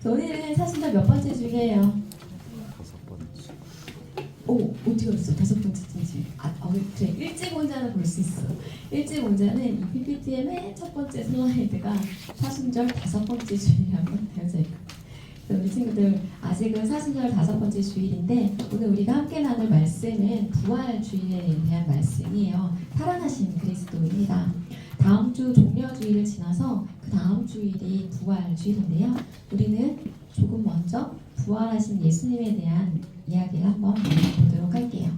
오늘은 사순절 몇 번째 주일이에요? 5번째. 오, 어떻게 알았어? 5번째 주일. 그래. 일찍 온자는 볼 수 있어. 일찍 온자는 이 PPT의 맨 첫 번째 슬라이드가 사순절 5번째 주일이라고 되어져 있거든요. 우리 친구들 아직은 사순절 5번째 주일인데 오늘 우리가 함께 나눌 말씀은 부활 주일에 대한 말씀이에요. 살아나신 그리스도입니다. 다음 주 종려주일을 지나서 그 다음 주일이 부활 주일인데요. 우리는 조금 먼저 부활하신 예수님에 대한 이야기를 한번 나눠보도록 할게요.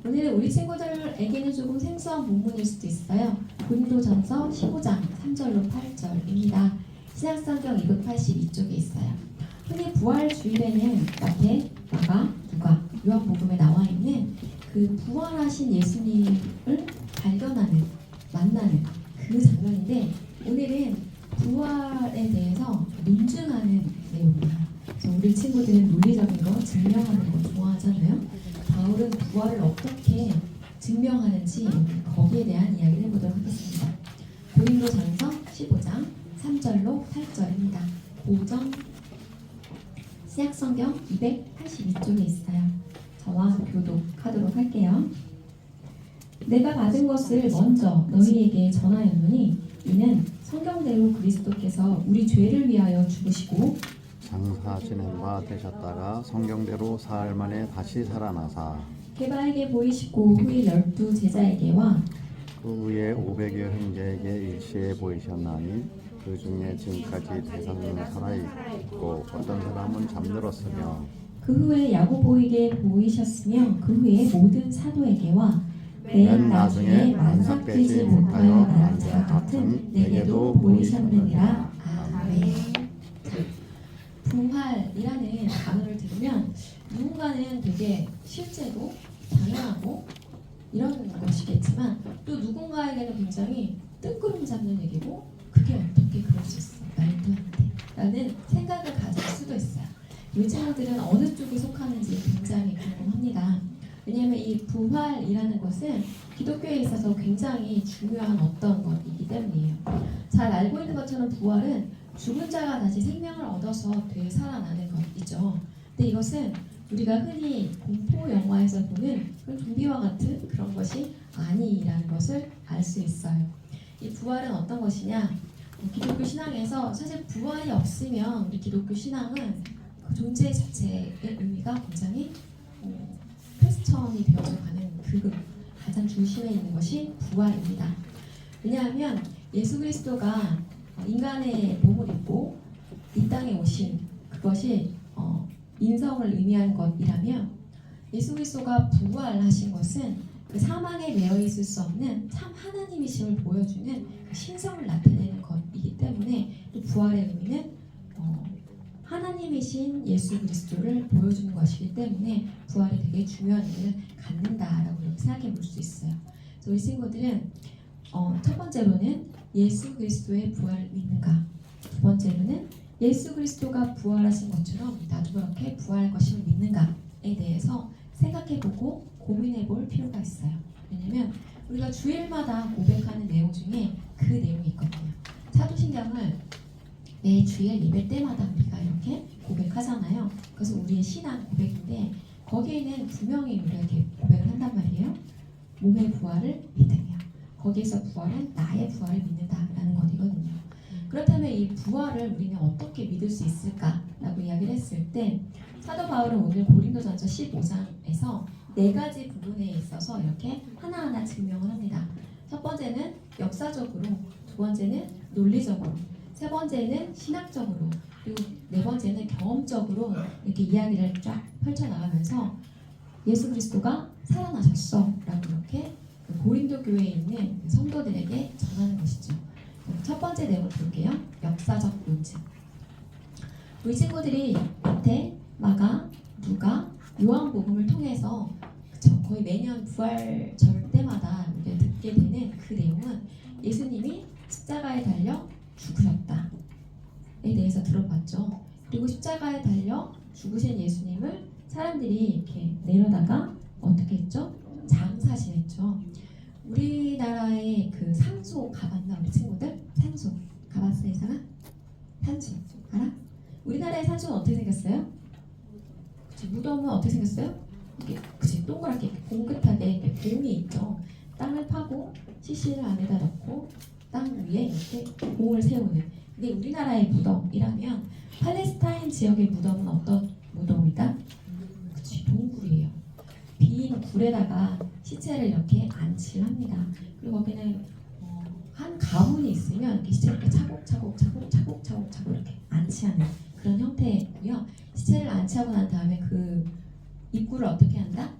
오늘은 우리 친구들에게는 조금 생소한 본문일 수도 있어요. 고린도전서 15장 3절로 8절입니다. 신약성경 282쪽에 있어요. 흔히 부활 주일에는 마태, 마가, 누가, 요한복음에 나와 있는 그 부활하신 예수님을 발견하는, 만나는 그 장면인데 오늘은 부활에 대해서 논증하는 내용입니다. 그래서 우리 친구들은 논리적인 거, 증명하는 거 좋아하잖아요. 바울은 부활을 어떻게 증명하는지 거기에 대한 이야기를 해보도록 하겠습니다. 고린도전서 15장 3절로 8절입니다. 고정 신약성경 282쪽에 있어요. 저와 교독하도록 할게요. 내가 받은 것을 먼저 너희에게 전하였노니 이는 성경대로 그리스도께서 우리 죄를 위하여 죽으시고 장사 지낸 바 되셨다가 성경대로 사흘 만에 다시 살아나사 게바에게 보이시고 후에 12 제자에게와 그 후에 500여 형제에게 일시에 보이셨나니 그 중에 지금까지 대상은 살아있고 어떤 사람은 잠들었으며 그 후에 야고보에게 보이셨으며 그 후에 모든 사도에게와 맨 나중에 만삭되지 못하여 나란 자 같은 내게도 보이셨느니라. 아멘. 부활이라는 단어를 들으면 누군가는 되게 실제로 당연하고 이런 것이겠지만 또 누군가에게는 굉장히 뜬구름 잡는 얘기고 그게 어떻게 그럴 수 있어? 말도 안 돼. 라는 생각을 가질 수도 있어요. 우리 친구들은 어느 쪽에 속하는지 굉장히 궁금합니다. 왜냐하면 이 부활이라는 것은 기독교에 있어서 굉장히 중요한 어떤 것이기 때문이에요. 잘 알고 있는 것처럼 부활은 죽은 자가 다시 생명을 얻어서 되살아나는 것이죠. 근데 이것은 우리가 흔히 공포 영화에서 보는 그런 좀비와 같은 그런 것이 아니라는 것을 알 수 있어요. 이 부활은 어떤 것이냐? 기독교 신앙에서 사실 부활이 없으면 우리 기독교 신앙은 그 존재 자체의 의미가 굉장히 퀘스천이 되어가는 그 가장 중심에 있는 것이 부활입니다. 왜냐하면 예수 그리스도가 인간의 몸을 입고 이 땅에 오신 그것이 인성을 의미하는 것이라면 예수 그리스도가 부활하신 것은 그 사망에 매여 있을 수 없는 참 하나님이심을 보여주는 그 신성을 나타내는 것이기 때문에 또 부활의 의미는 하나님이신 예수 그리스도를 보여주는 것이기 때문에 부활이 되게 중요한 의미를 갖는다라고 이렇게 생각해 볼 수 있어요. 그래서 우리 친구들은 첫 번째로는 예수 그리스도의 부활을 믿는가, 두 번째로는 예수 그리스도가 부활하신 것처럼 나도 그렇게 부활할 것임을 믿는가에 대해서 생각해보고 고민해볼 필요가 있어요. 왜냐면 우리가 주일마다 고백하는 내용 중에 그 내용이 있거든요. 사도신경을 매 주일 예배 때마다 우리가 이렇게 고백하잖아요. 그래서 우리의 신앙 고백인데 거기에는 분명히 우리가 이렇게 고백을 한단 말이에요. 몸의 부활을 믿으며 거기에서 부활은 나의 부활을 믿는다라는 것이거든요. 그렇다면 이 부활을 우리는 어떻게 믿을 수 있을까라고 이야기를 했을 때 사도 바울은 오늘 고린도전서 15장에서 4가지 부분에 있어서 이렇게 하나하나 증명을 합니다. 첫 번째는 역사적으로, 두 번째는 논리적으로, 세 번째는 신학적으로, 그리고 네 번째는 경험적으로 이렇게 이야기를 쫙 펼쳐나가면서 예수 그리스도가 살아나셨어 라고 이렇게 고린도 교회에 있는 성도들에게 전하는 것이죠. 첫 번째 내용을 볼게요. 역사적 논증. 우리 친구들이 마태, 마가, 누가, 요한복음을 통해서 거의 매년 부활절 때마다 우리가 듣게 되는 그 내용은 예수님이 십자가에 달려 죽으셨다에 대해서 들어봤죠. 그리고 십자가에 달려 죽으신 예수님을 사람들이 이렇게 내려다가 어떻게 했죠? 장사 지냈죠. 우리나라의 그 상소 가봤나 우리 친구들? 상소 가봤어 이상아? 상소 알아? 우리나라의 산수는 어떻게 생겼어요? 그치, 무덤은 어떻게 생겼어요? 이렇게 그치, 동그랗게 이렇게 봉긋하게 이렇게 봉이 있죠. 땅을 파고 시신을 안에다 넣고 땅 위에 이렇게 봉을 세우는. 근데 우리나라의 무덤이라면 팔레스타인 지역의 무덤은 어떤 무덤이다? 그치, 동굴이에요. 빈 굴에다가 시체를 이렇게 안치를 합니다. 그리고 거기는 한 가문이 있으면 이렇게 시체를 이렇게 차곡차곡 이렇게 안치하는 그런 형태고요. 시체를 안치하고 난 다음에 그 입구를 어떻게 한다?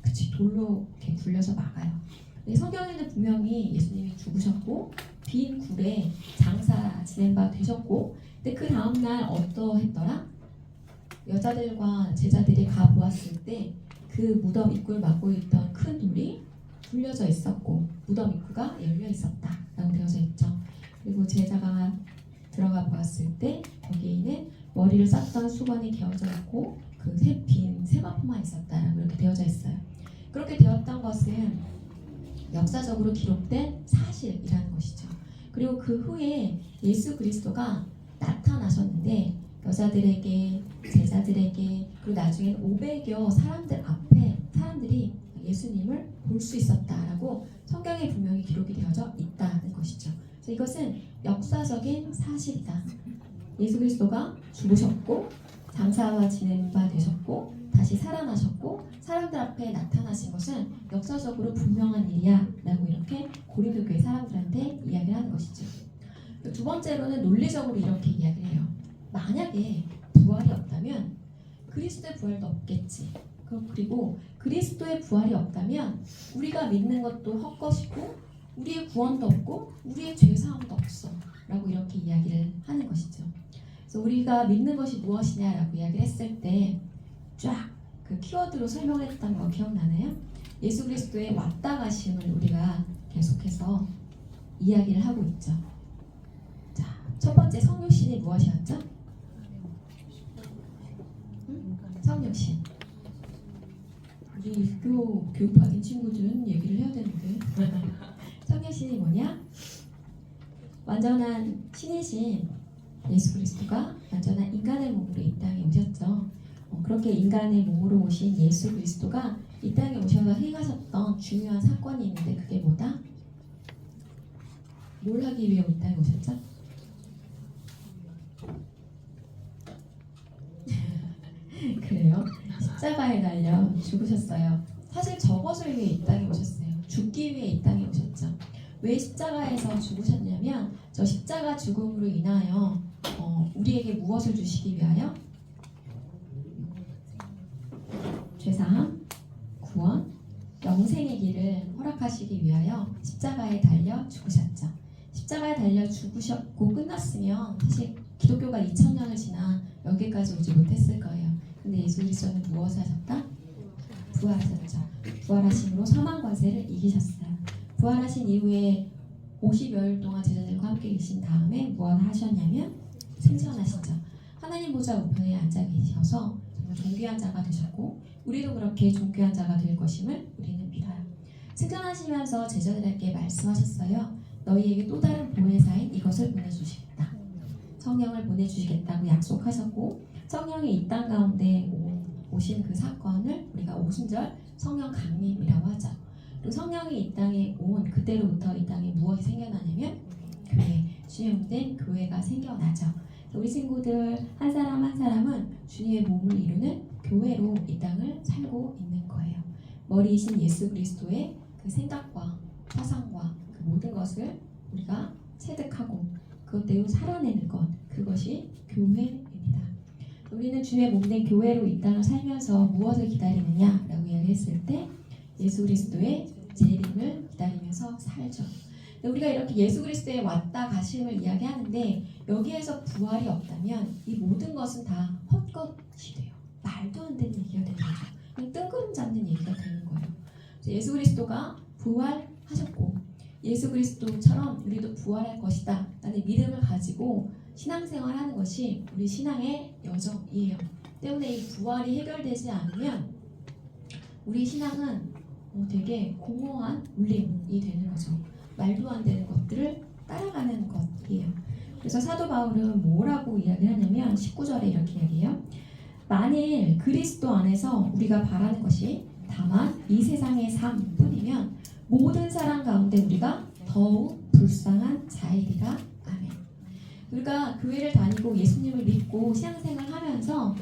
그치, 돌로 이렇게 굴려서 막아요. 근데 성경에는 분명히 예수님이 죽으셨고 빈 굴에 장사 지낸 바 되셨고, 근데 그 다음날 어떠했더라? 여자들과 제자들이 가보았을 때 그 무덤 입구를 막고 있던 큰 돌이 굴려져 있었고 무덤 입구가 열려 있었다라고 되어져 있죠. 그리고 제자가 들어가 보았을 때 거기에는 머리를 쌌던 수건이 개어져 있고 그 빈 세마포만 있었다라고 이렇게 되어져 있어요. 그렇게 되었던 것은 역사적으로 기록된 사실이라는 것이죠. 그리고 그 후에 예수 그리스도가 나타나셨는데 여자들에게, 제자들에게, 그리고 나중엔 500여 사람들 앞에 사람들이 예수님을 볼 수 있었다라고 성경에 분명히 기록이 되어져 있다는 것이죠. 그래서 이것은 역사적인 사실이다. 예수 그리스도가 죽으셨고 장사와 지낸 바 되셨고 다시 살아나셨고 사람들 앞에 나타나신 것은 역사적으로 분명한 일이야 라고 이렇게 고린도 교회 사람들한테 이야기를 하는 것이죠. 두 번째로는 논리적으로 이렇게 이야기를 해요. 만약에 부활이 없다면 그리스도의 부활도 없겠지. 그리고 그리스도의 부활이 없다면 우리가 믿는 것도 헛것이고 우리의 구원도 없고 우리의 죄사함도 없어 라고 이렇게 이야기를 하는 것이죠. 그래서 우리가 믿는 것이 무엇이냐라고 이야기를 했을 때 쫙 그 키워드로 설명했던 거 기억나나요? 예수 그리스도의 왔다 가심을 우리가 계속해서 이야기를 하고 있죠. 자, 첫 번째 성육신이 무엇이었죠? 성육신. 우리 유교 교육 받은 친구들은 얘기를 해야 되는데 성육신이 뭐냐? 완전한 신이신 예수 그리스도가 완전한 인간의 몸으로 이 땅에 오셨죠. 그렇게 인간의 몸으로 오신 예수 그리스도가 이 땅에 오셔서 행하셨던 중요한 사건이 있는데 그게 뭐다? 뭘 하기 위해 이 땅에 오셨죠? 그래요? 십자가에 달려 죽으셨어요. 사실 저것을 위해 이 땅에 오셨어요. 죽기 위해 이 땅에 오셨죠. 왜 십자가에서 죽으셨냐면 저 십자가 죽음으로 인하여 우리에게 무엇을 주시기 위하여? 죄사함, 구원, 영생의 길을 허락하시기 위하여 십자가에 달려 죽으셨죠. 십자가에 달려 죽으셨고 끝났으면 사실 기독교가 2000년을 지나 여기까지 오지 못했을 거예요. 근데 예수 그리스도는 무엇을 하셨다? 부활하셨죠. 부활하심으로 사망 권세를 이기셨어요. 부활하신 이후에 50여일 동안 제자들과 함께 계신 다음에 무엇을 하셨냐면 승천하시죠. 하나님 보좌 우편에 앉아 계셔서 정말 존귀한 자가 되셨고 우리도 그렇게 존귀한 자가 될 것임을 우리는 믿어요. 승천하시면서 제자들에게 말씀하셨어요. 너희에게 또 다른 보혜사인 이것을 보내주시겠다. 성령을 보내주시겠다고 약속하셨고 성령이 이 땅 가운데 오신 그 사건을 우리가 오순절 성령 강림이라고 하죠. 그리고 성령이 이 땅에 온 그때로부터 이 땅에 무엇이 생겨나냐면 교회, 주님의 몸된 교회가 생겨나죠. 우리 친구들 한 사람 한 사람은 주님의 몸을 이루는 교회로 이 땅을 살고 있는 거예요. 머리이신 예수 그리스도의 그 생각과 사상과 그 모든 것을 우리가 체득하고 그것대로 살아내는 것, 그것이 교회입니다. 우리는 주님의 몸된 교회로 이 땅을 살면서 무엇을 기다리느냐라고 이야기했을 때 예수 그리스도의 재림을 기다리면서 살죠. 우리가 이렇게 예수 그리스도의 왔다 가심을 이야기하는데 여기에서 부활이 없다면 이 모든 것은 다 헛것이 돼요. 말도 안 되는 얘기가 되는 거죠. 그냥 뜬구름 잡는 얘기가 되는 거예요. 예수 그리스도가 부활하셨고 예수 그리스도처럼 우리도 부활할 것이다 라는 믿음을 가지고 신앙생활을 하는 것이 우리 신앙의 여정이에요. 때문에 이 부활이 해결되지 않으면 우리 신앙은 되게 공허한 울림이 되는 거죠. 말도 안 되는 것들을 따라가는 것이에요. 그래서 사도 바울은 뭐라고 이야기를 하냐면 19절에 이렇게 이야기해요. 만일 그리스도 안에서 우리가 바라는 것이 다만 이 세상의 삶뿐이면 모든 사람 가운데 우리가 더욱 불쌍한 자이리라. 아멘. 우리가 교회를 다니고 예수님을 믿고 신앙생활을 하면서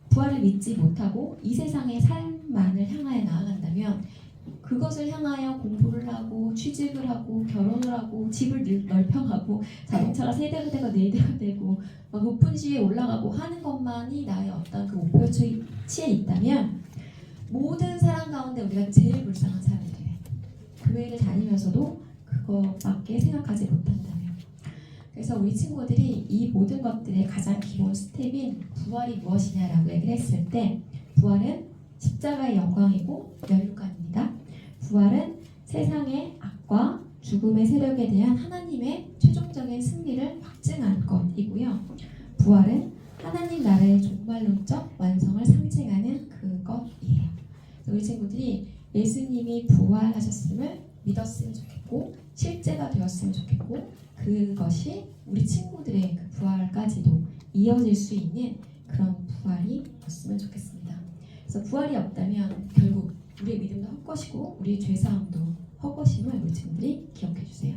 부활을 믿지 못하고 이 세상의 삶만을 향하여 나아간다면 그것을 향하여 공부를 하고 취직을 하고 결혼을 하고 집을 넓혀가고 자동차가 3대가 4대가 되고 막 높은 시에 올라가고 하는 것만이 나의 어떤 그 목표치에 있다면 모든 사람 가운데 우리가 제일 불쌍한 사람이 돼. 교회를 다니면서도 그거밖에 생각하지 못한다면. 그래서 우리 친구들이 이 모든 것들의 가장 기본 스텝인 부활이 무엇이냐라고 얘기를 했을 때 부활은 십자가의 영광이고 면류관입니다. 부활은 세상의 악과 죽음의 세력에 대한 하나님의 최종적인 승리를 확증한 것이고요. 부활은 하나님 나라의 종말론적 완성을 상징하는 그것이에요. 우리 친구들이 예수님이 부활하셨음을 믿었으면 좋겠고 실제가 되었으면 좋겠고 그것이 우리 친구들의 그 부활까지도 이어질 수 있는 그런 부활이 됐으면 좋겠습니다. 그래서 부활이 없다면 결국 우리의 믿음도 헛것이고 우리의 죄사함도 헛것임을 우리 친구들이 기억해 주세요.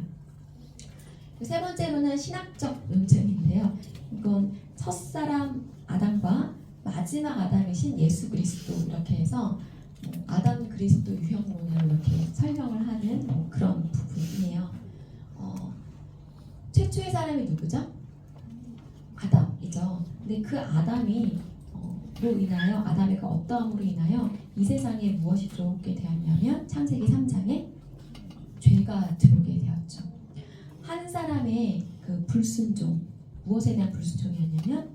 세 번째로는 신학적 논증인데요. 이건 첫사람 아담과 마지막 아담이신 예수 그리스도 이렇게 해서 아담 그리스도 유형론을 이렇게 설명을 하는 그런 부분이에요. 최초의 사람이 누구죠? 아담이죠. 근데 그 아담이 로 인하여 아담의 그 어떠함으로 인하여 이 세상에 무엇이 들어오게 되었냐면 창세기 3장에 죄가 들어오게 되었죠. 한 사람의 그 불순종, 무엇에 대한 불순종이었냐면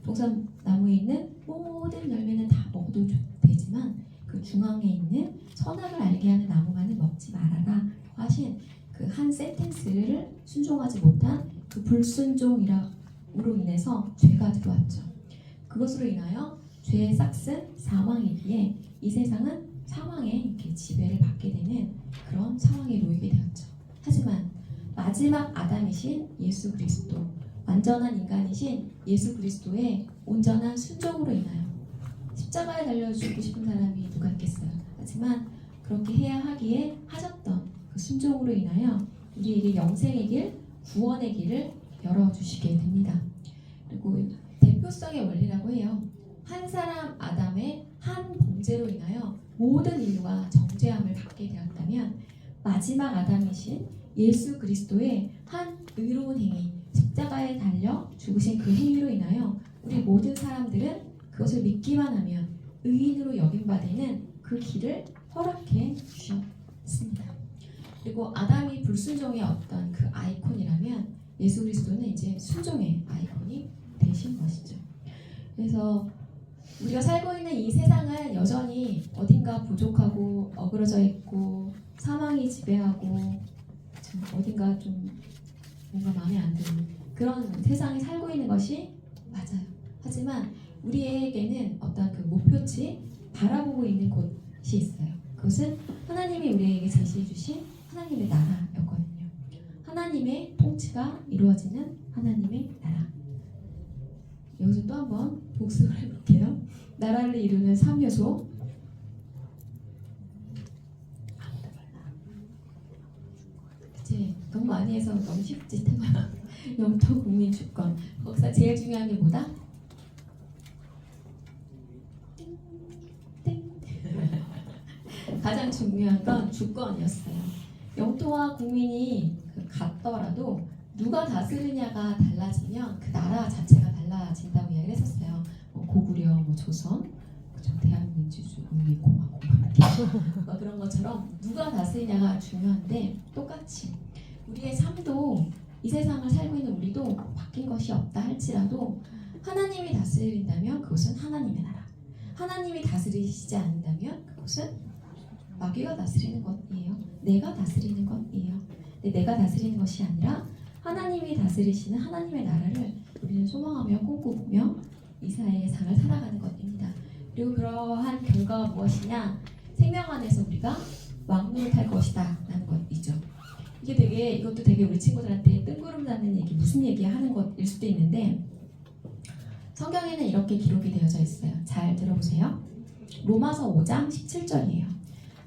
동산나무에 있는 모든 열매는 다 먹어도 되지만 그 중앙에 있는 선악을 알게 하는 나무만은 먹지 말아라 하신 그 한 센텐스를 순종하지 못한 그 불순종으로 인해서 죄가 들어왔죠. 그것으로 인하여 죄의 싹은 사망이기에 이 세상은 사망의 이렇게 지배를 받게 되는 그런 상황에 놓이게 되었죠. 하지만 마지막 아담이신 예수 그리스도, 완전한 인간이신 예수 그리스도의 온전한 순종으로 인하여 십자가에 달려 죽고 싶은 사람이 누가 있겠어요. 하지만 그렇게 해야 하기에 하셨던 그 순종으로 인하여 우리에게 영생의 길, 구원의 길을 열어주시게 됩니다. 그리고 대표성의 원리라고 해요. 한 사람 아담의 한 범죄로 인하여 모든 인류가 정죄함을 받게 되었다면 마지막 아담이신 예수 그리스도의 한 의로운 행위, 십자가에 달려 죽으신 그 행위로 인하여 우리 모든 사람들은 그것을 믿기만 하면 의인으로 여김받는 그 길을 허락해 주셨습니다. 그리고 아담이 불순종의 어떤 그 아이콘이라면 예수 그리스도는 이제 순종의 아이콘이 되신 것이죠. 그래서 우리가 살고 있는 이 세상은 여전히 어딘가 부족하고 어그러져 있고 사망이 지배하고 좀 어딘가 좀 뭔가 마음에 안 드는 그런 세상에 살고 있는 것이 맞아요. 하지만 우리에게는 어떤 그 목표치 바라보고 있는 곳이 있어요. 그것은 하나님이 우리에게 제시해 주신 하나님의 나라였거든요. 하나님의 통치가 이루어지는 하나님의 나라. 여기서 또 한번 복습을 해볼게요. 나라를 이루는 3요소. 그치? 너무 많이 해서 너무 쉽지 테마. 영토, 국민, 주권. 거기서 제일 중요한 게 뭐다? 땡. 가장 중요한 건 주권이었어요. 영토와 국민이 같더라도 누가 다스리냐가 달라지면 그 나라 자체가 달라진다고 이야기를 했었어요. 고구려, 조선, 대한민주주의공화국 그런 것처럼 누가 다스리냐가 중요한데 똑같이 우리의 삶도 이 세상을 살고 있는 우리도 바뀐 것이 없다 할지라도 하나님이 다스린다면 그것은 하나님의 나라. 하나님이 다스리시지 않는다면 그것은 마귀가 다스리는 것이에요. 내가 다스리는 것이에요. 근데 내가 다스리는 것이 아니라 하나님이 다스리시는 하나님의 나라를 우리는 소망하며 꿈꾸며 이 사회의 삶을 살아가는 것입니다. 그리고 그러한 결과가 무엇이냐? 생명 안에서 우리가 왕노릇할 것이다 라는 것이죠. 이것도 되게 우리 친구들한테 뜬구름 잡는 얘기, 무슨 얘기 하는 것일 수도 있는데, 성경에는 이렇게 기록이 되어져 있어요. 잘 들어보세요. 로마서 5장 17절이에요.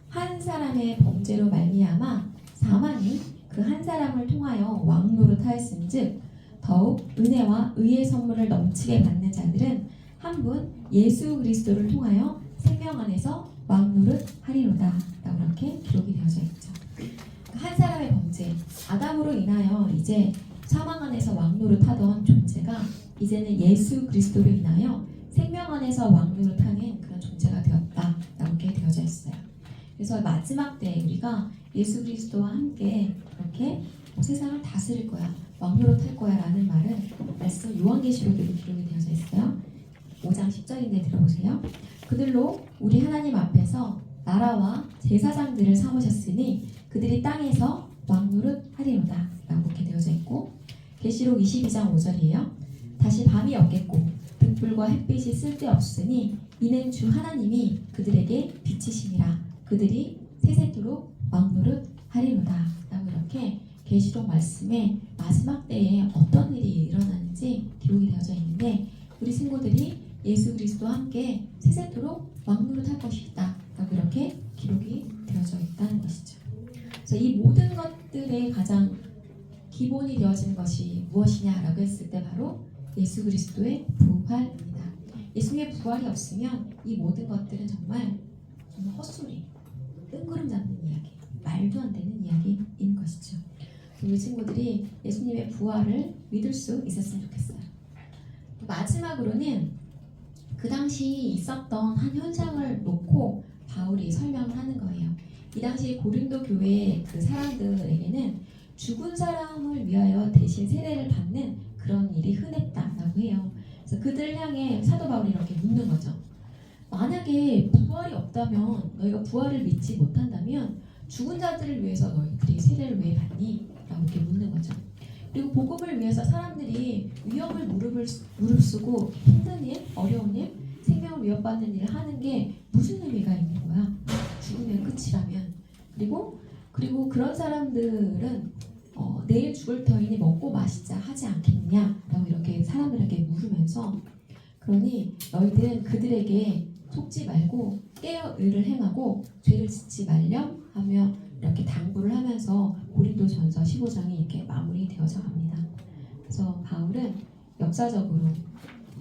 한 사람의 범죄로 말미암아 사망이 그 한 사람을 통하여 왕노릇하였음즉 더욱 은혜와 의의 선물을 넘치게 받는 자들은 한 분 예수 그리스도를 통하여 생명 안에서 왕노릇하리로다 라고 이렇게 기록이 되어져 있죠. 한 사람의 범죄, 아담으로 인하여 이제 사망 안에서 왕노릇하던 존재가 이제는 예수 그리스도로 인하여 생명 안에서 왕노릇하는 그런 존재가 되었다 이렇게 되어져 있어요. 그래서 마지막 때에 우리가 예수 그리스도와 함께 그렇게 세상을 다스릴 거야, 왕노릇할 거야 라는 말씀 요한계시록에도 기록이 되어져 있어요. 5장 10절인데 들어보세요. 그들로 우리 하나님 앞에서 나라와 제사장들을 삼으셨으니 그들이 땅에서 왕노릇하리로다 라고 이렇게 되어져 있고, 계시록 22장 5절이에요. 다시 밤이 없겠고 등불과 햇빛이 쓸데없으니 이는 주 하나님이 그들에게 빛이시니라. 그들이 세세토록 왕노릇하리로다 라고 이렇게 계시록 말씀에 마지막 때에 어떤 일이 일어나는지 기록이 되어져 있는데, 우리 친구들이 예수 그리스도와 함께 세세토록 왕노릇할 것이다 라고 이렇게 기록이 되어져 있다는 것이죠. 그래서 이 모든 것들의 가장 기본이 되어지는 것이 무엇이냐라고 했을 때 바로 예수 그리스도의 부활입니다. 예수님의 부활이 없으면 이 모든 것들은 정말 헛소리, 뜬구름 잡는 이야기, 말도 안 되는 이야기인 것이죠. 우리 친구들이 예수님의 부활을 믿을 수 있었으면 좋겠어요. 마지막으로는 그 당시 있었던 한 현상을 놓고 바울이 설명을 하는 거예요. 이 당시 고린도 교회의 그 사람들에게는 죽은 사람을 위하여 대신 세례를 받는 그런 일이 흔했다라고 해요. 그래서 그들을 향해 사도 바울이 이렇게 묻는 거죠. 만약에 부활이 없다면, 너희가 부활을 믿지 못한다면 죽은 자들을 위해서 너희들이 세례를 왜 받니? 라고 이렇게 묻는 거죠. 그리고 복음을 위해서 사람들이 위험을 무릅쓰고 힘든 일, 어려운 일, 생명을 위협받는 일을 하는 게 무슨 의미가 있는 거야? 죽으면 끝이라면. 그리고 그런 사람들은 내일 죽을 터이니 먹고 마시자 하지 않겠느냐라고 이렇게 사람들에게 물으면서, 그러니 너희들은 그들에게 속지 말고 깨어 의를 행하고 죄를 짓지 말렴 하며 이렇게 당부를 하면서 고린도전서 15장이 이렇게 마무리되어져 갑니다. 그래서 바울은 역사적으로,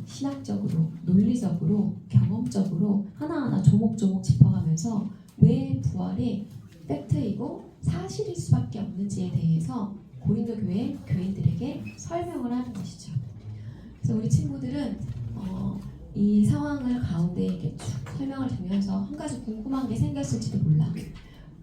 신학적으로, 논리적으로, 경험적으로 하나하나 조목조목 짚어가면서 왜 부활이 팩트이고 사실일 수밖에 없는지에 대해서 고린도 교회 교인들에게 설명을 하는 것이죠. 그래서 우리 친구들은 이 상황을 가운데 이렇게 쭉 설명을 들으면서 한 가지 궁금한 게 생겼을지도 몰라.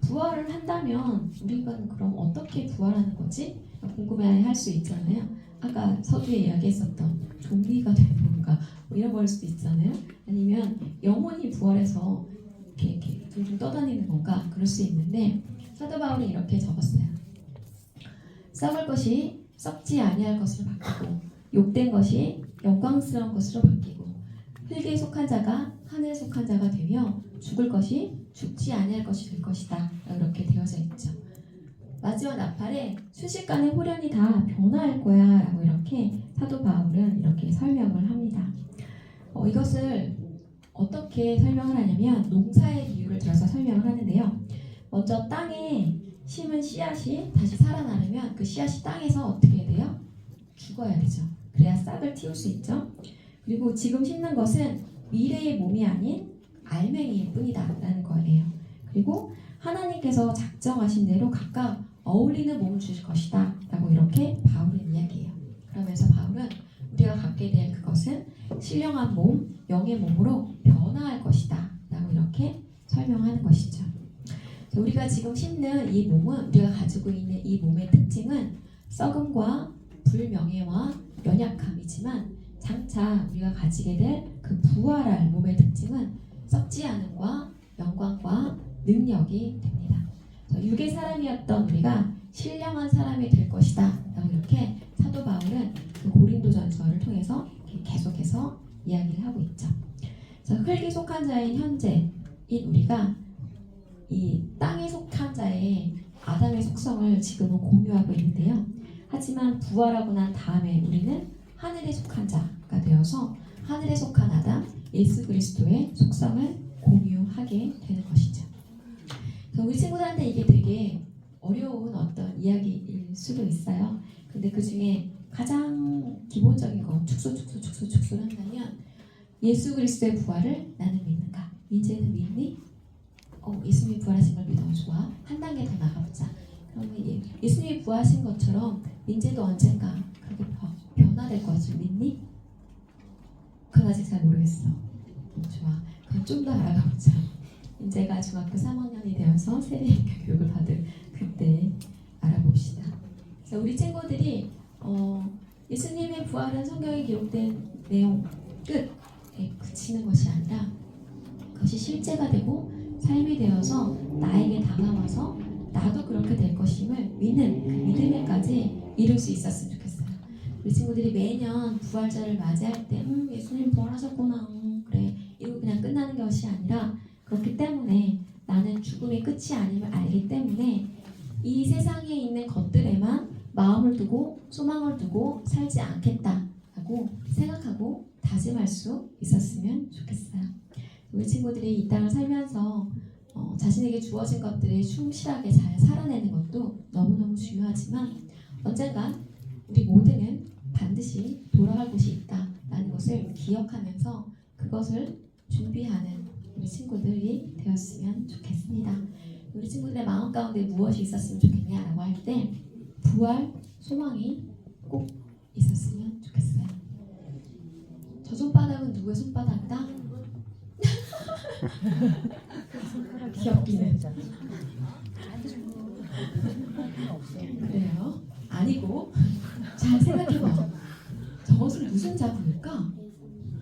부활을 한다면 우리가 그럼 어떻게 부활하는 거지? 궁금해할 수 있잖아요. 아까 서두에 이야기했었던 좀비가 되는 건가 뭐 이런 걸 수도 있잖아요. 아니면 영혼이 부활해서 이렇게 둥둥 떠다니는 건가, 그럴 수 있는데 사도 바울이 이렇게 적었어요. 썩을 것이 썩지 아니할 것으로 바뀌고 욕된 것이 영광스러운 것으로 바뀌고 흙에 속한 자가 하늘에 속한 자가 되며 죽을 것이 죽지 아니할 것이 될 것이다 이렇게 되어져 있죠. 마지막 나팔에 순식간에 홀연히 다 변화할 거야 라고 이렇게 사도 바울은 이렇게 설명을 합니다. 이것을 어떻게 설명을 하냐면 농사의 비유를 들어서 설명을 하는데요. 먼저 땅에 심은 씨앗이 다시 살아나려면 그 씨앗이 땅에서 어떻게 해야 돼요? 죽어야 되죠. 그래야 싹을 틔울 수 있죠. 그리고 지금 심는 것은 미래의 몸이 아닌 알맹이일 뿐이다 라는 거예요. 그리고 하나님께서 작정하신 대로 각각 어울리는 몸을 주실 것이다 라고 이렇게 바울은 이야기해요. 그러면서 바울은 우리가 갖게 될 그것은 신령한 몸, 영의 몸으로 변화할 것이다 라고 이렇게 설명하는 것이죠. 우리가 지금 심는 이 몸은, 우리가 가지고 있는 이 몸의 특징은 썩음과 불명예와 연약함이지만 장차 우리가 가지게 될 그 부활할 몸의 특징은 썩지 않음과 영광과 능력이 됩니다. 육의 사람이었던 우리가 신령한 사람이 될 것이다 라고 이렇게 사도 바울은 그 고린도전서를 통해서 계속해서 이야기를 하고 있죠. 그래서 흙에 속한 자인 현재인 우리가 이 땅에 속한 자의 아담의 속성을 지금은 공유하고 있는데요. 하지만 부활하고 난 다음에 우리는 하늘에 속한 자가 되어서 하늘에 속한 아담, 예수 그리스도의 속성을 공유하게 되는 것이죠. 우리 친구들한테 이게 되게 어려운 어떤 이야기일 수도 있어요. 근데 그 중에 가장 기본적인 거 축소를 한다면 예수 그리스도의 부활을 나는 믿는가? 민재는 믿니? 예수님이 부활하신 걸 믿어. 좋아. 한 단계 더 나가보자. 그러면 예수님이 부활하신 것처럼 민재도 언젠가 그렇게 변화될 것을 믿니? 그건 아직 잘 모르겠어. 좋아. 그럼 좀 더 알아가보자. 민재가 중학교 3학년이 되어서 세례인가 교육을 받을 그때 알아봅시다. 그래서 우리 친구들이 예수님의 부활은 성경에 기록된 내용 끝에 그치는 것이 아니라 그것이 실제가 되고 삶이 되어서 나에게 다가와서 나도 그렇게 될 것임을 믿는 그 믿음에까지 이룰 수 있었으면 좋겠어요. 우리 친구들이 매년 부활절을 맞이할 때 예수님 부활하셨구나 그래 이거 그냥 끝나는 것이 아니라 그렇기 때문에 나는 죽음이 끝이 아님을 알기 때문에 이 세상에 있는 것들에만 마음을 두고 소망을 두고 살지 않겠다라고 생각하고 다짐할 수 있었으면 좋겠어요. 우리 친구들이 이 땅을 살면서 자신에게 주어진 것들을 충실하게 잘 살아내는 것도 너무너무 중요하지만 언젠가 우리 모두는 반드시 돌아갈 곳이 있다라는 것을 기억하면서 그것을 준비하는 우리 친구들이 되었으면 좋겠습니다. 우리 친구들의 마음 가운데 무엇이 있었으면 좋겠냐라고 할 때 부활, 소망이 꼭 있었으면 좋겠어요. 저 손바닥은 누구의 손바닥이다? 귀엽기는 그래요? 아니고 잘 생각해봐. 저것은 무슨 자국일까?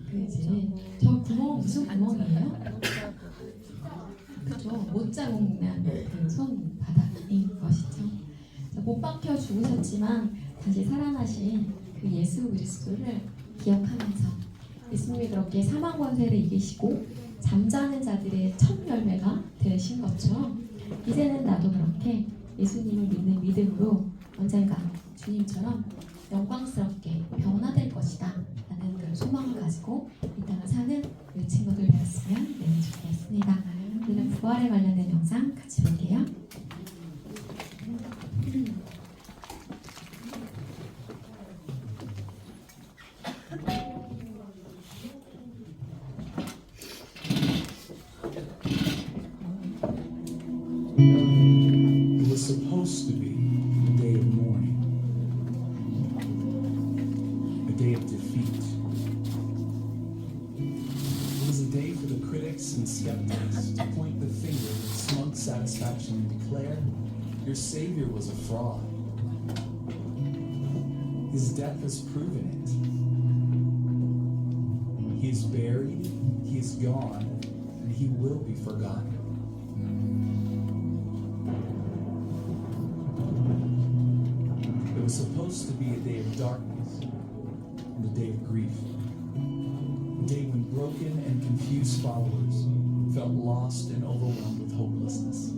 그지? 저 구멍은 무슨 구멍이에요? 그죠? 못 자국난 그 손바닥인 것이죠. 못 박혀 죽으셨지만 다시 살아나신 그 예수 그리스도를 기억하면서 예수님이 그렇게 사망 권세를 이기시고 잠자는 자들의 첫 열매가 되신 것처럼 이제는 나도 그렇게 예수님을 믿는 믿음으로 언젠가 주님처럼 영광스럽게 변화될 것이다 라는 그런 소망을 가지고 이 땅을 사는 우리 친구들 되었으면 좋겠습니다. 오늘은 부활에 관련된 영상 같이 볼게요. It was supposed to be a day of mourning, a day of defeat. It was a day for the critics and skeptics to point the finger with smug satisfaction and declare, your Savior was a fraud. His death has proven it. He is buried, he is gone, and he will be forgotten. It was supposed to be a day of darkness and a day of grief. A day when broken and confused followers felt lost and overwhelmed with hopelessness.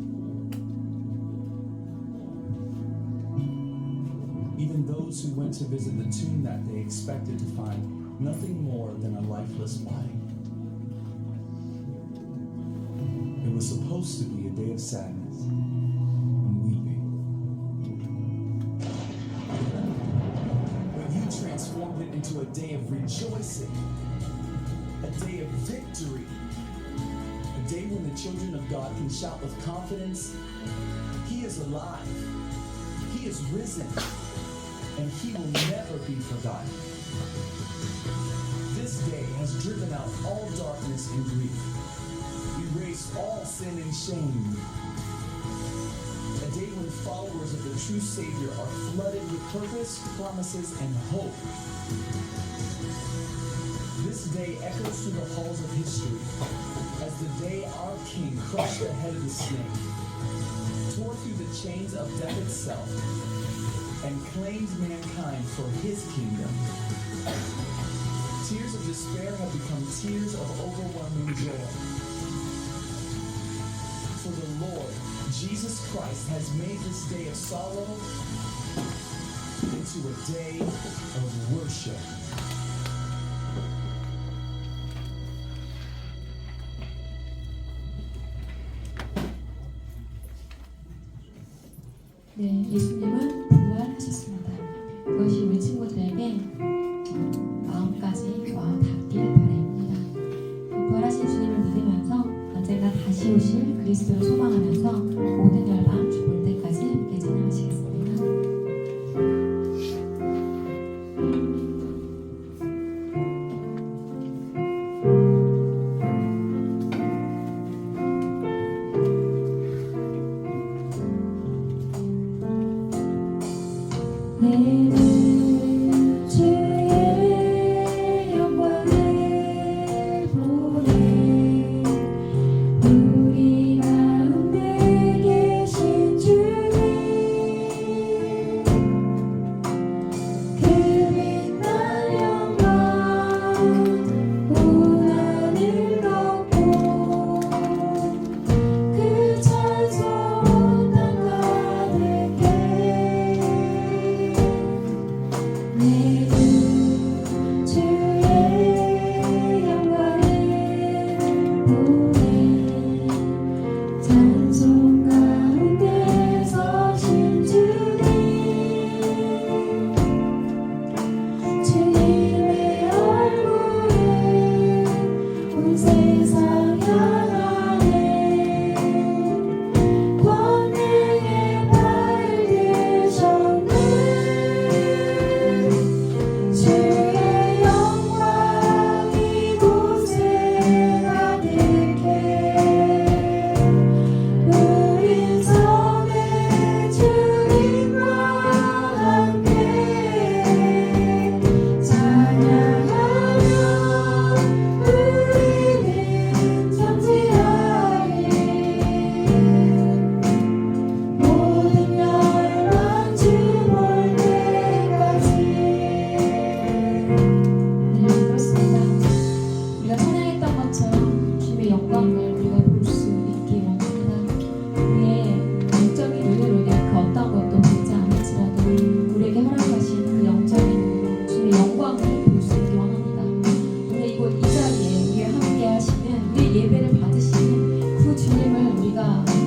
Even those who went to visit the tomb that day expected to find nothing more than a lifeless body. It was supposed to be a day of sadness and weeping. But you transformed it into a day of rejoicing, a day of victory, a day when the children of God can shout with confidence, He is alive, He is risen, and He will never be forgotten. This day has driven out all darkness and grief, erased all sin and shame. A day when followers of the true Savior are flooded with purpose, promises, and hope. This day echoes through the halls of history as the day our King crushed the head of the snake, tore through the chains of death itself, and claimed mankind for His kingdom. Tears of despair have become tears of overwhelming joy. for the Lord Jesus Christ has made this day of sorrow into a day of worship. 네, 예수님은 부활하셨습니다. 그것이 우리 친구들에게 마음까지 닿기를 바랍니다. 부활하신 주님을 믿으면서 언젠가 다시 오실 그리스도를 소망하면서 모든 열방 주 볼 때까지 함께 찬양하시겠습니다. 내는 주의 영광을 보내 우리 가운데 계신 주님 그 빛난 영광 온 하늘 덮고 그 찬송 땅 가득해 내는 주의 영광을 보내 찬송 가운데 서신 주님의 얼굴은 온 세상 향하네 권능의 발을 드셨네 주의 영광 이곳에 가득해 우린 섬에 주님과 함께 찬양하며 우리는 정지하리 모든 열방 주 볼 때까지. 네, 그렇습니다. 우리가 찬양했던 것처럼 주님의 영광을 우리가 볼 수 있기 원합니다. 우리의 영적인 눈으로 그 어떤 것도 보지 않을지라도 우리에게 허락하신 그 영적인 눈으로 주님의 영광을 볼 수 있기 원합니다. 오늘 이곳 이 자리에 우리와 함께 하시는 우리 예배를 받으시는 그 주님을 우리가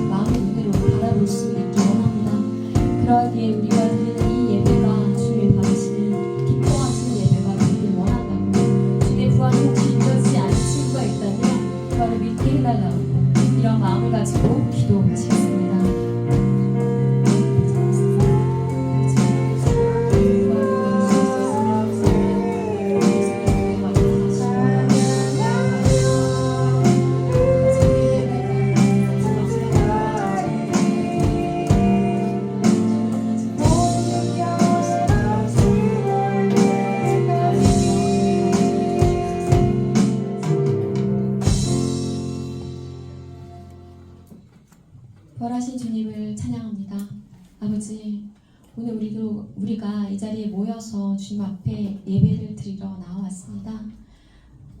마음의 눈으로 바라볼 수 있기 원합니다. 그러기에 우리가 드리는 이 예배가 주님이 받으시는 기뻐하시는 예배가 되길 원한다고 주님의 부활이 혹시 믿어지지 않은 친구가 있다면 그거를 믿게 해달라고 이런 마음을 가지고 기도하시겠습니다. 부활하신 주님을 찬양합니다. 아버지, 오늘 우리가 이 자리에 모여서 주님 앞에 예배를 드리러 나왔습니다.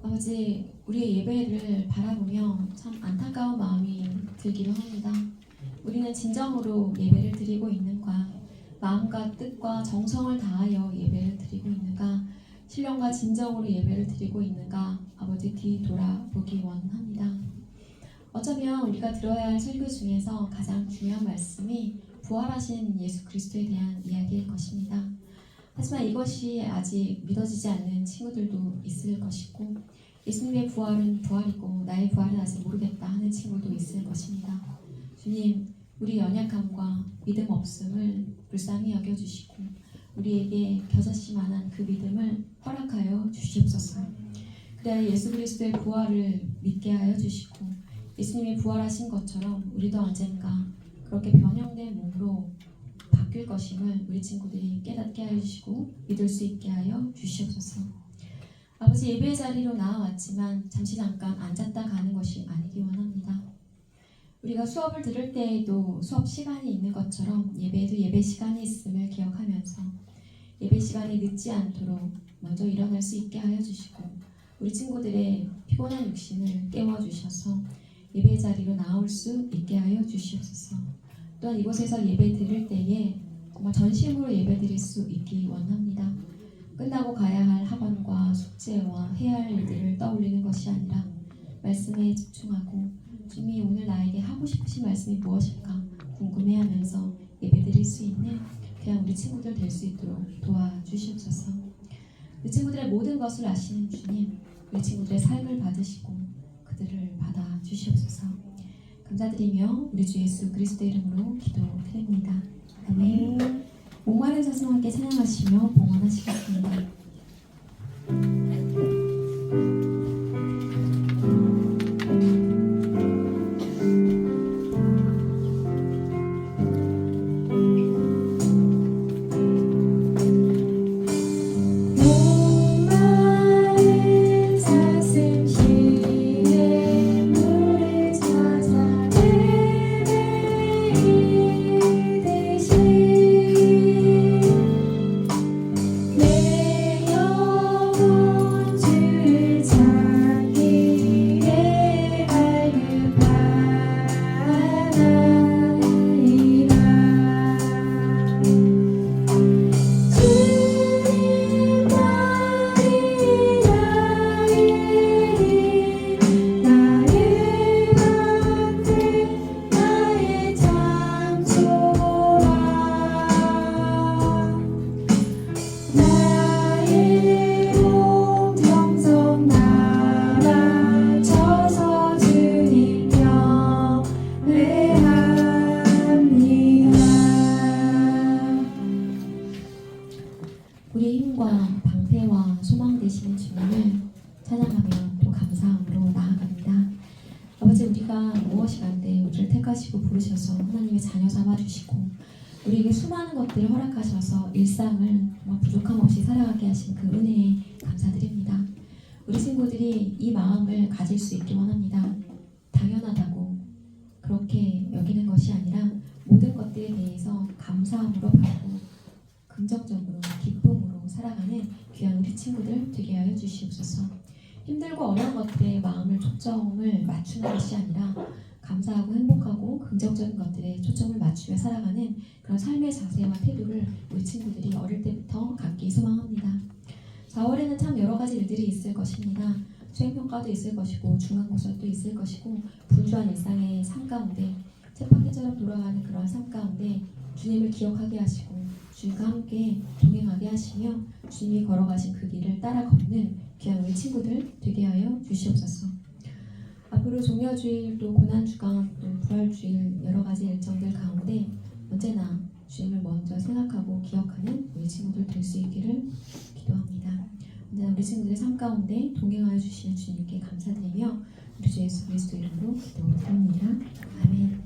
아버지, 우리의 예배를 바라보며 참 안타까운 마음이 들기도 합니다. 우리는 진정으로 예배를 드리고 있는가? 마음과 뜻과 정성을 다하여 예배를 드리고 있는가? 신령과 진정으로 예배를 드리고 있는가? 아버지 뒤돌아보기 원합니다. 어쩌면 우리가 들어야 할 설교 중에서 가장 중요한 말씀이 부활하신 예수 그리스도에 대한 이야기일 것입니다. 하지만 이것이 아직 믿어지지 않는 친구들도 있을 것이고 예수님의 부활은 부활이고 나의 부활은 아직 모르겠다 하는 친구도 있을 것입니다. 주님, 우리 연약함과 믿음 없음을 불쌍히 여겨주시고 우리에게 겨자씨 만한 그 믿음을 허락하여 주시옵소서. 그래야 예수 그리스도의 부활을 믿게 하여 주시고 예수님이 부활하신 것처럼 우리도 언젠가 그렇게 변형된 몸으로 바뀔 것임을 우리 친구들이 깨닫게 하여 주시고 믿을 수 있게 하여 주시옵소서. 아버지, 예배 자리로 나와왔지만 잠시 잠깐 앉았다 가는 것이 아니기 원합니다. 우리가 수업을 들을 때에도 수업 시간이 있는 것처럼 예배에도 예배 시간이 있음을 기억하면서 예배 시간이 늦지 않도록 먼저 일어날 수 있게 하여 주시고 우리 친구들의 피곤한 육신을 깨워주셔서 예배 자리로 나올 수 있게 하여 주시옵소서. 또한 이곳에서 예배 드릴 때에 정말 전심으로 예배 드릴 수 있기 원합니다. 끝나고 가야 할 학원과 숙제와 해야 할 일들을 떠올리는 것이 아니라 말씀에 집중하고 주님이 오늘 나에게 하고 싶으신 말씀이 무엇일까 궁금해하면서 예배드릴 수 있는 그냥 우리 친구들 될 수 있도록 도와주시옵소서. 우리 친구들의 모든 것을 아시는 주님, 우리 친구들의 삶을 받으시고 그들을 받아주시옵소서. 감사드리며 우리 주 예수 그리스도 이름으로 기도드립니다. 아멘. 목마른 사슴과 함께 찬양하시며 봉헌하시겠습니다. 우리의 힘과 방패와 소망 되시는 주님을 찬양하며 또 감사함으로 나아갑니다. 아버지, 우리가 무엇이 안돼 우리를 택하시고 부르셔서 하나님의 자녀 삼아주시고 우리에게 수많은 것들을 허락하셔서 일상을 정말 부족함 없이 살아가게 하신 그 은혜에 감사드립니다. 우리 친구들이 이 마음을 가질 수 있기 원합니다. 당연하다고 그렇게 여기는 것이 아니라 모든 것들에 대해서 감사함으로 받고 긍정적으로 기쁨으로 살아가는 귀한 우리 친구들 되게 하여 주시옵소서. 힘들고 어려운 것들에 마음을 초점을 맞추는 것이 아니라 감사하고 행복하고 긍정적인 것들에 초점을 맞추며 살아가는 그런 삶의 자세와 태도를 우리 친구들이 어릴 때부터 갖기 소망합니다. 4월에는 참 여러 가지 일들이 있을 것입니다. 수행평가도 있을 것이고 중간고사도 있을 것이고 분주한 일상의 삶 가운데 쳇바퀴처럼 돌아가는 그런 삶 가운데 주님을 기억하게 하시고 주님과 함께 동행하게 하시며 주님이 걸어가신 그 길을 따라 걷는 귀한 우리 친구들 되게 하여 주시옵소서. 앞으로 종려주일 또 고난주간 또 부활주일 여러 가지 일정들 가운데 언제나 주님을 먼저 생각하고 기억하는 우리 친구들 될 수 있기를 기도합니다. 언제나 우리 친구들의 삶 가운데 동행하여 주시는 주님께 감사드리며 우리 주 예수 그리스도 이름으로 기도드립니다. 아멘.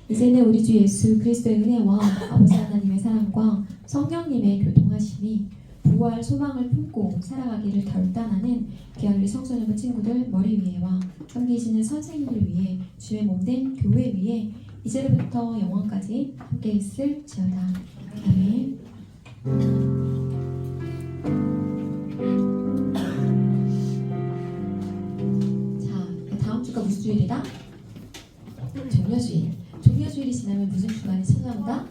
이제는 우리 주 예수 그리스도의 은혜와 아버지 하나님의 사랑과 성령님의 교통하심이 부활 소망을 품고 살아가기를 결단하는 귀한 우리 성소년부 친구들 머리 위에와 섬기시는 선생님들 위에 주의 몸된 교회 위에 이제부터 영원까지 함께 있을지어다. 아멘. 자, 다음 주가 무슨 주일이다? 종려주일. 종려주일이 지나면 무슨 주간이 찾아온다?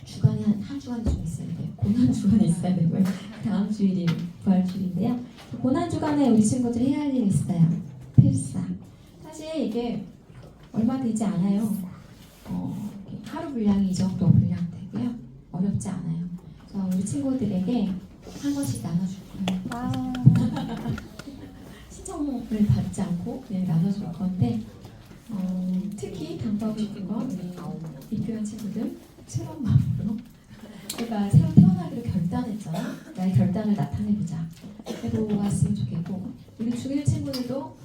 주간이 한 주간이 좀 있어야 돼요. 고난 주간이 있어야 되고요. 다음 주일이 부활주일인데요. 고난 주간에 우리 친구들이 해야 할 일이 있어요. 필사. 사실 이게 얼마 되지 않아요. 하루 분량이 이 정도 분량 되고요. 어렵지 않아요. 그래서 우리 친구들에게 한 번씩 나눠줄 거예요. 신청을 받지 않고 그냥 나눠줄 건데 특히 당부하고 싶은 건 우리 입교한 친구들 새로운 마음으로 우리가 새로 태어나기로 결단했잖아. 나의 결단을 나타내보자 해보았으면 좋겠고 우리 중1 친구들도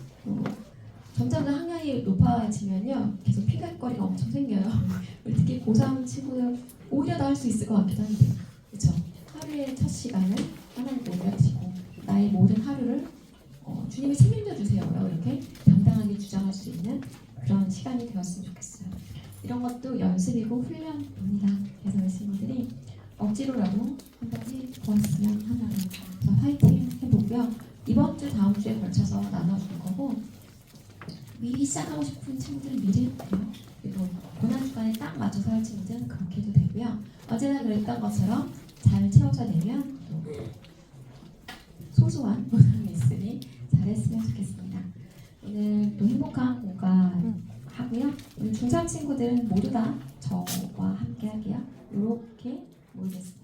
점점 더 학년이 높아지면요 계속 피갈거리가 엄청 생겨요. 우리 특히 고3 친구들 오히려 더 할 수 있을 것 같기도 한데 그렇죠? 하루의 첫 시간을 하나님께 올려드리고 나의 모든 하루를 주님이 책임져 주세요 이렇게 당당하게 주장할 수 있는 그런 시간이 되었으면 좋겠어요. 이런 것도 연습이고 훈련입니다. 그래서 우리 친구들이 억지로라도 한번 해보았으면 하는 화이팅 해보고요. 이번 주 다음 주에 걸쳐서 나눠줄 거고 미리 시작하고 싶은 친구들은 미리 해도 돼요. 그리고 고난 주간에 딱 맞춰서 할 친구들은 그렇게 해도 되고요. 어제나 그랬던 것처럼 잘 채워져 내면 또 소소한 보상이 있으니 잘했으면 좋겠습니다. 오늘 또 행복한 공간 하고요. 우리 중3 친구들은 모두 다 저와 함께 할게요. 이렇게 모이겠습니다.